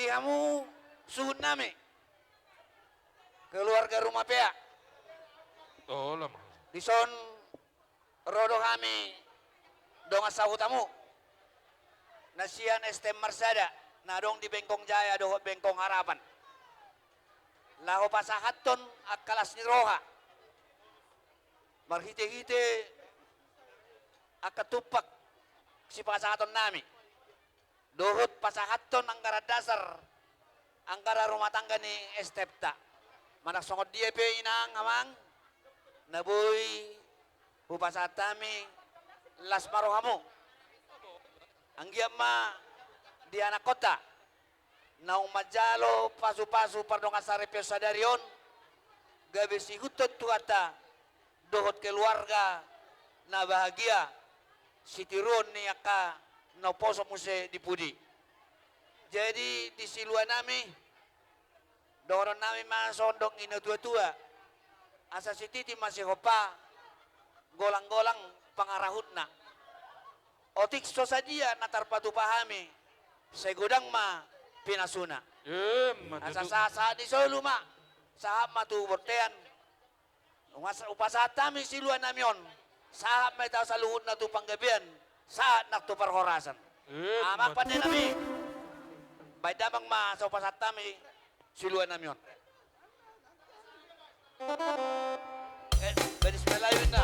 kamu suhun nami. Keluarga rumah pea. Oh lama. Dison rodo kami dong asahut tamu. Nasian estem marsada. Nadong di Bengkong Jaya doh Bengkong Harapan. Laho pasahaton akalas ni roha. Marhite-hite akatupak si pasahaton nami. Dohot pasahaton anggara dasar anggara rumah tangga ni estepta. Manak songod dia pe inang amang naboy upasatami las marohamu. Anggiama di anak kota naung majalo pasu-pasu pardong asare pesadarion gabe sigutot tuata dohot keluarga na bahagia sitiron ni aka no poso muse dipudi. Jadi di siluan nami doron nami masondong ino tua-tua asa si titi masih hopa golang-golang pangarahutna otik so sadia natar patu pahami segudang ma pinasuna asa sasa di solu ma sahab matu bortean upasatami siluan namion sahab may tao sa luhod na tu panggabian saat nak tu perhorasan amak pandai nami bay damang ma sa upasatami siluan namion gadis melayuin na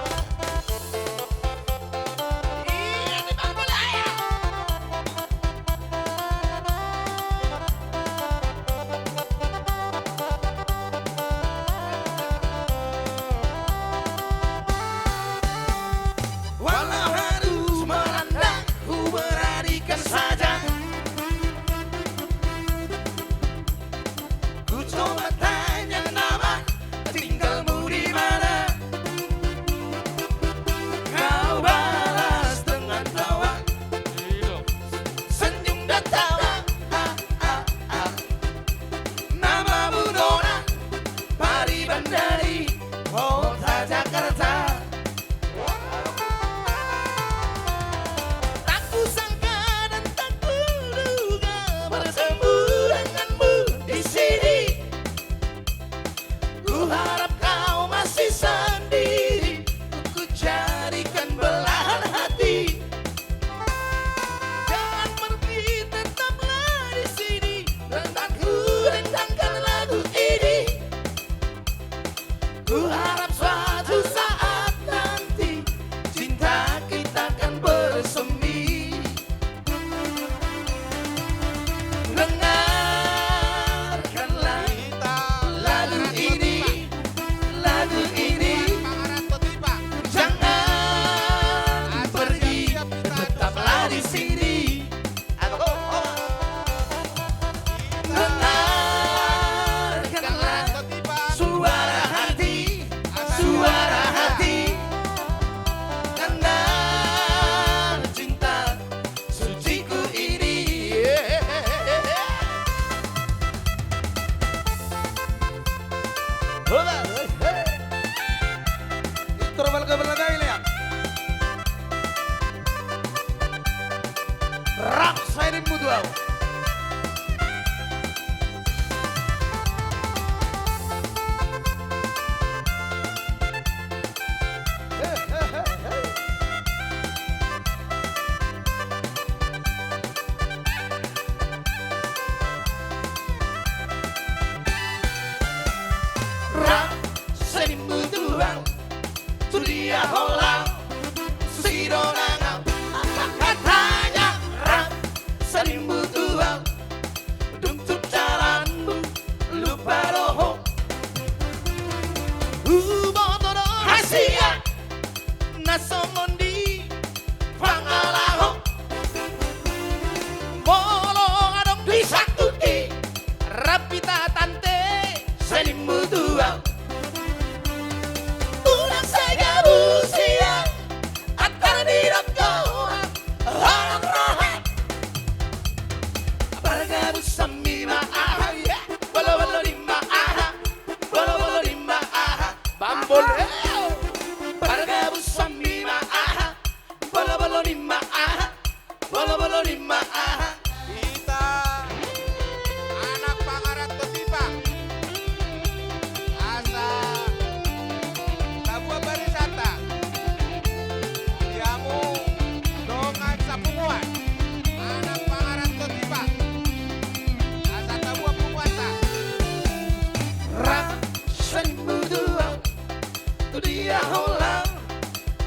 dia ulang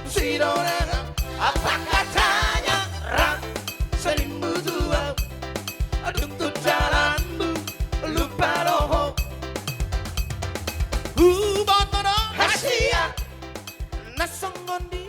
si donang apa katanya ram seribu dua untuk jalanmu lupa roho botono hasia nasongon di